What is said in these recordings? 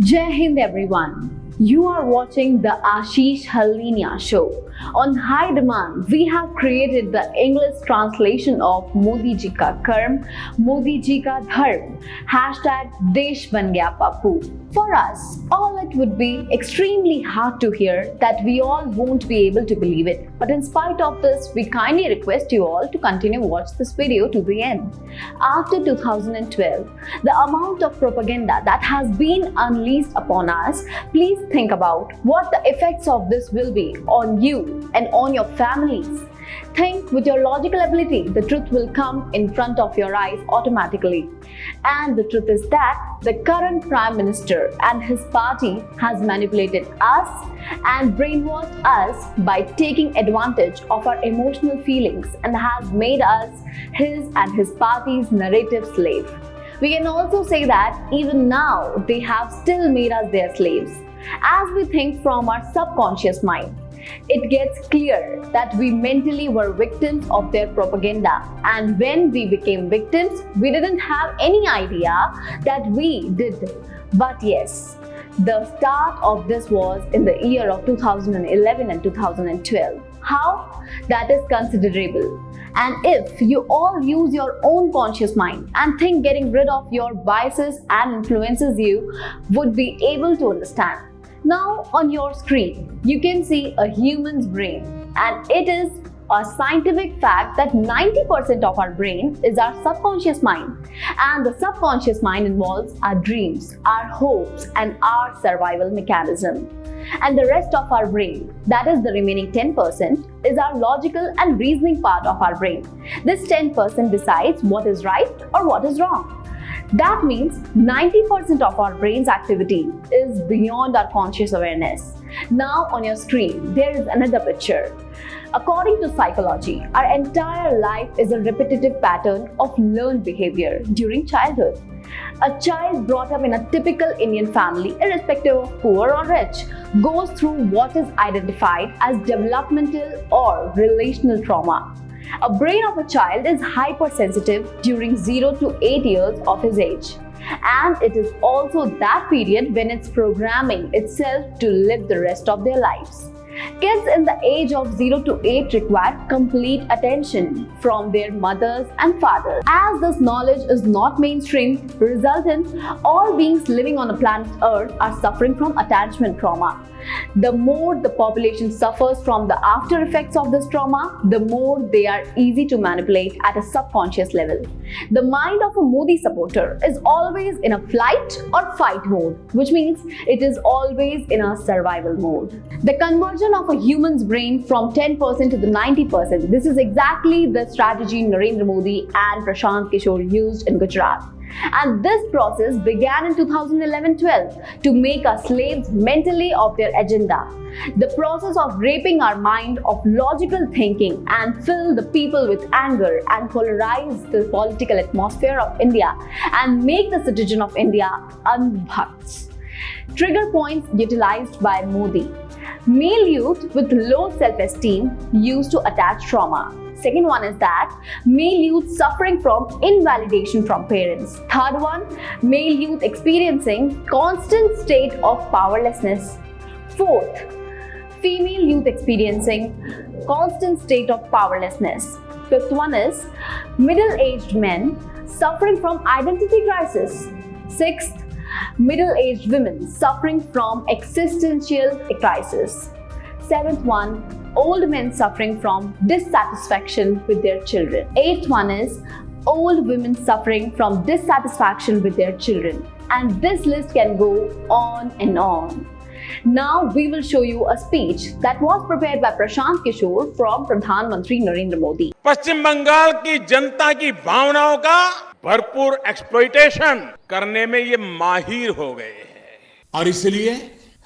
Jai Hind everyone. You are watching the Ashish Haldiniya show. On high demand, we have created the English translation of Modi ji ka karm, Modi ji ka dharm, hashtag Desh Ban Gaya Papu. For us, all it would be extremely hard to hear that we all won't be able to believe it. But in spite of this, we kindly request you all to continue watch this video to the end. After 2012, the amount of propaganda that has been unleashed upon us, please think about what the effects of this will be on you and on your families. Think with your logical ability, the truth will come in front of your eyes automatically. And the truth is that the current Prime Minister and his party has manipulated us and brainwashed us by taking advantage of our emotional feelings and has made us his and his party's narrative slave. We can also say that even now they have still made us their slaves. As we think from our subconscious mind, it gets clear that we mentally were victims of their propaganda, and when we became victims, we didn't have any idea that we did. But yes, the start of this was in the year of 2011 and 2012. How? That is considerable. And if you all use your own conscious mind and think getting rid of your biases and influences, you would be able to understand. Now on your screen, you can see a human's brain, and it is a scientific fact that 90% of our brain is our subconscious mind, and the subconscious mind involves our dreams, our hopes, and our survival mechanism. And the rest of our brain, that is the remaining 10%, is our logical and reasoning part of our brain. This 10% decides what is right or what is wrong. That means 90% of our brain's activity is beyond our conscious awareness. Now on your screen, there is another picture. According to psychology, our entire life is a repetitive pattern of learned behavior during childhood. A child brought up in a typical Indian family, irrespective of poor or rich, goes through what is identified as developmental or relational trauma. A brain of a child is hypersensitive during 0 to 8 years of his age. And it is also that period when it's programming itself to live the rest of their lives. Kids in the age of 0 to 8 require complete attention from their mothers and fathers. As this knowledge is not mainstream, resultant, all beings living on the planet Earth are suffering from attachment trauma. The more the population suffers from the after effects of this trauma, the more they are easy to manipulate at a subconscious level. The mind of a Modi supporter is always in a flight or fight mode, which means it is always in a survival mode. The conversion of a human's brain from 10% to the 90%, this is exactly the strategy Narendra Modi and Prashant Kishore used in Gujarat. And this process began in 2011-12 to make us slaves mentally of their agenda. The process of raping our mind of logical thinking and fill the people with anger and polarize the political atmosphere of India and make the citizen of India unbhakts. Trigger points utilized by Modi. Male youth with low self-esteem used to attach trauma. Second one is that male youth suffering from invalidation from parents. Third one, male youth experiencing constant state of powerlessness. Fourth, female youth experiencing constant state of powerlessness. Fifth one is middle-aged men suffering from identity crisis. Sixth, middle-aged women suffering from existential crisis. Seventh one, old men suffering from dissatisfaction with their children. Eighth one is old women suffering from dissatisfaction with their children. And this list can go on and on. Now we will show you a speech that was prepared by Prashant Kishore from Pradhan Mantri Narendra Modi. पश्चिम बंगाल की जनता की भावनाओं का भरपूर exploitation करने में ये माहिर हो गए हैं और इसलिए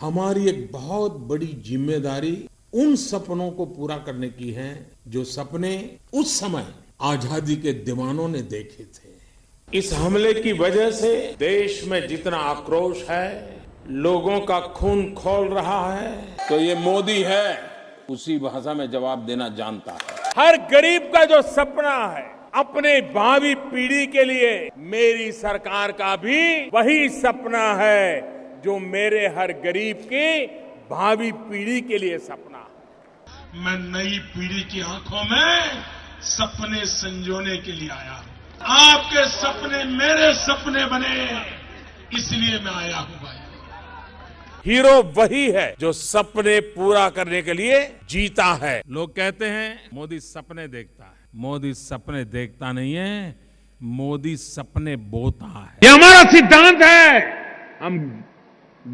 हमारी एक बहुत बड़ी जिम्मेदारी उन सपनों को पूरा करने की है जो सपने उस समय आजादी के दीवानों ने देखे थे। इस हमले की वजह से देश में जितना आक्रोश है, लोगों का खून खौल रहा है, तो ये मोदी है उसी भाषा में जवाब देना जानता है। हर गरीब का जो सपना है अपने भावी पीढ़ी के लिए, मेरी सरकार का भी वही सपना है। जो मेरे हर गरीब की भावी पीढ़ी के लिए सपना है। मैं नई पीढ़ी की आंखों में सपने संजोने के लिए आया हूं। आपके सपने मेरे सपने बने, इसलिए मैं आया हूं भाई। हीरो वही है जो सपने पूरा करने के लिए जीता है। लोग कहते हैं मोदी सपने देखता है। मोदी सपने देखता नहीं है, मोदी सपने बोता है। ये हमारा सिद्धांत है। हम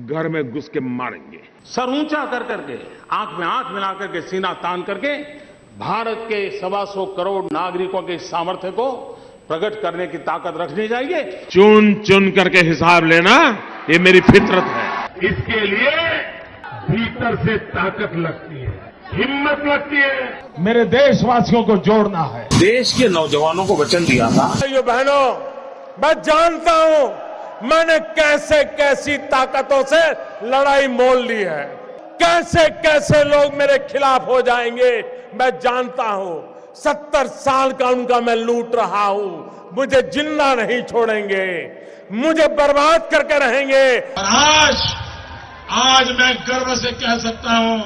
घर में घुस के मारेंगे, सर ऊंचा कर करके, आंख में आंख मिला करके, सीना तान करके भारत के 125 करोड़ नागरिकों के सामर्थ्य को प्रकट करने की ताकत रखनी चाहिए। चुन चुन करके हिसाब लेना, ये मेरी फितरत है। इसके लिए भीतर से ताकत लगती है, हिम्मत लगती है। मेरे देशवासियों को जोड़ना है। देश के नौजवानों को वचन दिया था। भाइयों बहनों, मैं जानता हूं मैंने कैसे कैसी ताकतों से लड़ाई मोल ली है, कैसे कैसे लोग मेरे खिलाफ हो जाएंगे। मैं जानता हूं 70 साल का उनका मैं लूट रहा हूं। मुझे जिंदा नहीं छोड़ेंगे, मुझे बर्बाद करके रहेंगे। और आज मैं गर्व से कह सकता हूं,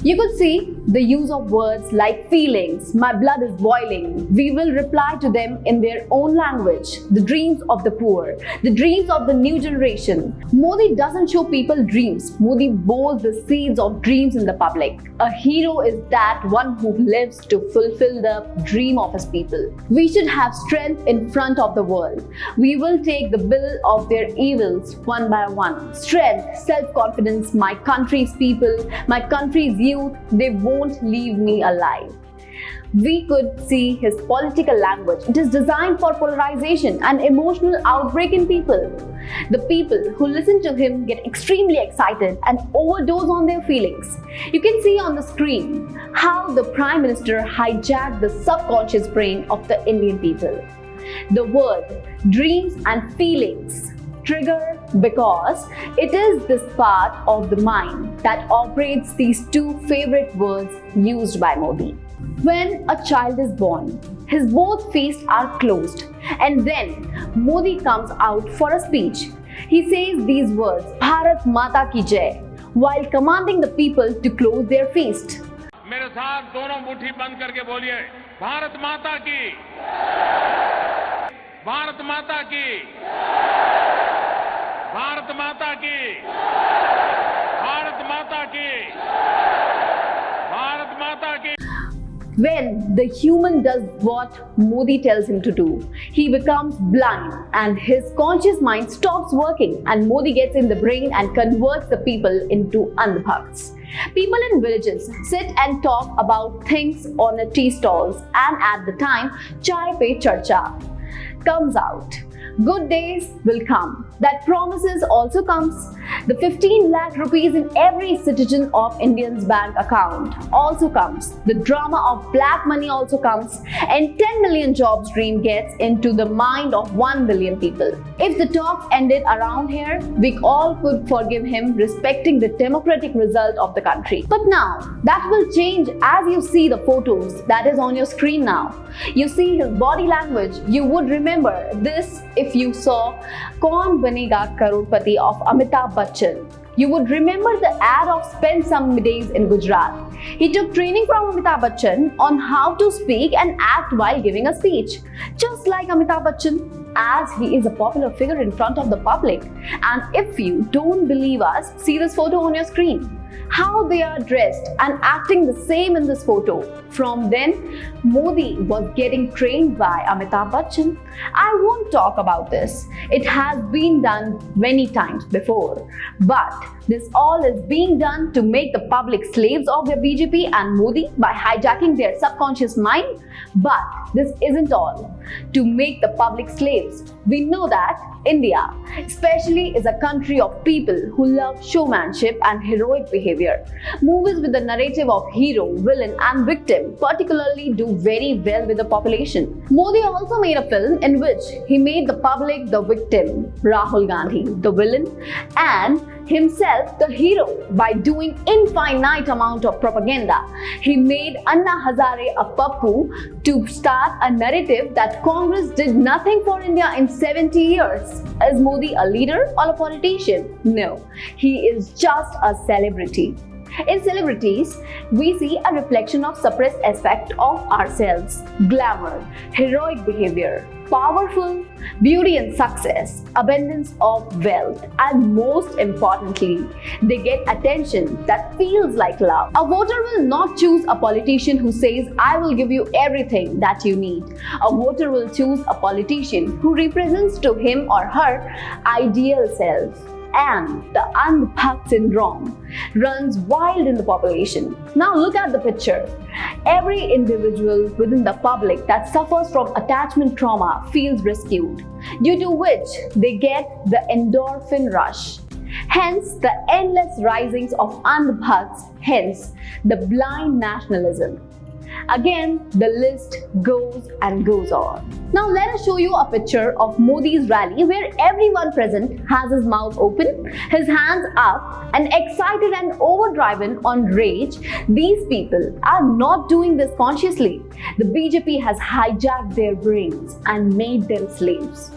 You could see the use of words like feelings, my blood is boiling. We will reply to them in their own language. The dreams of the poor, the dreams of the new generation. Modi doesn't show people dreams. Modi bows the seeds of dreams in the public. A hero is that one who lives to fulfill the dream of his people. We should have strength in front of the world. We will take the bill of their evils one by one. Strength, self-confidence, my country's people, my country's youth, they won't leave me alive. We could see his political language. It is designed for polarization and emotional outbreak in people. The people who listen to him get extremely excited and overdose on their feelings. You can see on the screen how the Prime Minister hijacked the subconscious brain of the Indian people. The word dreams and feelings trigger because it is this part of the mind that operates these two favorite words used by Modi. When a child is born, his both faces are closed, and then Modi comes out for a speech. He says these words, Bharat Mata ki Jai, while commanding the people to close their feast. मेरे साथ दोनों मुट्ठी बंद करके बोलिए, भारत माता की, भारत माता की, भारत माता की, भारत माता की, भारत माता की। When the human does what Modi tells him to do, he becomes blind and his conscious mind stops working, and Modi gets in the brain and converts the people into andhbhakts. People in villages sit and talk about things on a tea stalls, and at the time chai pe charcha comes out. Good days will come. That promises also comes. The 15 lakh rupees in every citizen of Indian's bank account also comes. The drama of black money also comes. And 10 million jobs dream gets into the mind of 1 billion people. If the talk ended around here, we all could forgive him, respecting the democratic result of the country. But now, that will change as you see the photos that is on your screen now. You see his body language. You would remember this if you saw Kaun Banega Crorepati of Amitabh Bachchan. You would remember the ad of Spend Some Days in Gujarat. He took training from Amitabh Bachchan on how to speak and act while giving a speech. Just like Amitabh Bachchan, as he is a popular figure in front of the public. And if you don't believe us, see this photo on your screen. How they are dressed and acting the same in this photo. From then, Modi was getting trained by Amitabh Bachchan. I won't talk about this. It has been done many times before. But this all is being done to make the public slaves of their BJP and Modi by hijacking their subconscious mind. But this isn't all. To make the public slaves, we know that India, especially, is a country of people who love showmanship and heroic behavior. Movies with the narrative of hero, villain, and victim particularly do very well with the population. Modi also made a film in which he made the public the victim, Rahul Gandhi the villain, and himself the hero by doing infinite amount of propaganda. He made Anna Hazare a pappu to start a narrative that Congress did nothing for India in 70 years. Is Modi a leader or a politician? No, he is just a celebrity. In celebrities, we see a reflection of suppressed aspect of ourselves, glamour, heroic behavior, powerful, beauty and success, abundance of wealth, and most importantly, they get attention that feels like love. A voter will not choose a politician who says, I will give you everything that you need. A voter will choose a politician who represents to him or her ideal self. And the Andhbhakt syndrome runs wild in the population. Now look at the picture. Every individual within the public that suffers from attachment trauma feels rescued, due to which they get the endorphin rush. Hence the endless risings of Andhbhakts, hence the blind nationalism. Again, the list goes and goes on. Now let us show you a picture of Modi's rally where everyone present has his mouth open, his hands up, and excited and overdriven on rage. These people are not doing this consciously. The BJP has hijacked their brains and made them slaves.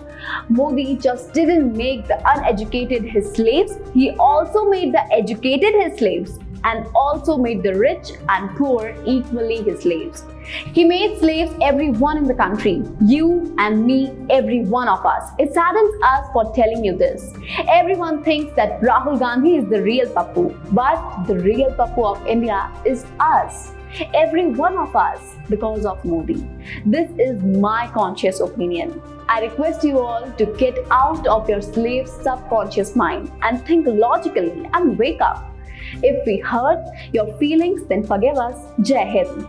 Modi just didn't make the uneducated his slaves, he also made the educated his slaves, and also made the rich and poor equally his slaves. He made slaves everyone in the country, you and me, every one of us. It saddens us for telling you this. Everyone thinks that Rahul Gandhi is the real pappu, but the real pappu of India is us. Every one of us, because of Modi. This is my conscious opinion. I request you all to get out of your slave subconscious mind and think logically and wake up. If we hurt your feelings, then forgive us. Jai Hind.